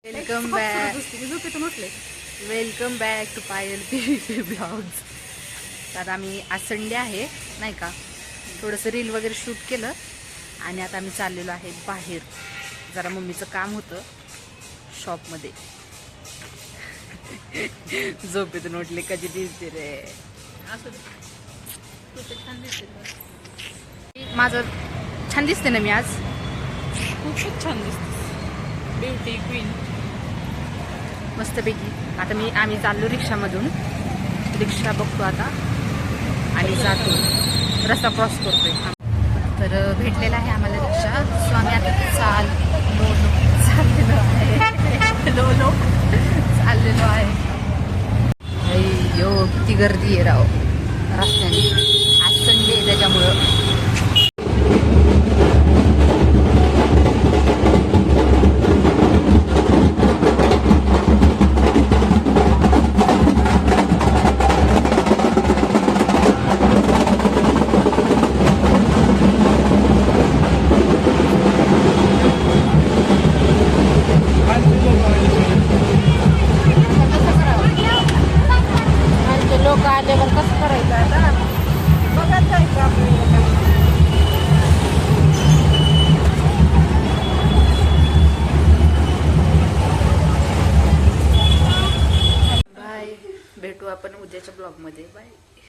Welcome back to Payal PVP blogs. तर आम्ही आज संडे आहे नाही का, थोडंसं रील वगैरे शूट केलं आणि आता आम्ही चाललेलो आहे बाहेर. जरा मम्मीचं काम होतं शॉपमध्ये. झोपेतून उठले कधी दिसते रे. माझं छान दिसते ना मी आज. खूपच छान दिसते. ब्युटी क्वीन मस्तपैकी. आता आम्ही चाललो रिक्षामधून. रिक्षा बघतो आता आणि जातो, रस्ता क्रॉस करतोय. तर भेटलेला आहे आम्हाला रिक्षा. सो आम्ही आता चाललेलो आहे. अय्यो किती गर्दी आहे राव रस्त्याने. आज संडे आहे त्याच्यामुळं. लोक आल्यावर कसं करायचं आता बघत जायचं आपल्याला. बाय, भेटू आपण उद्याच्या ब्लॉगमध्ये. बाय.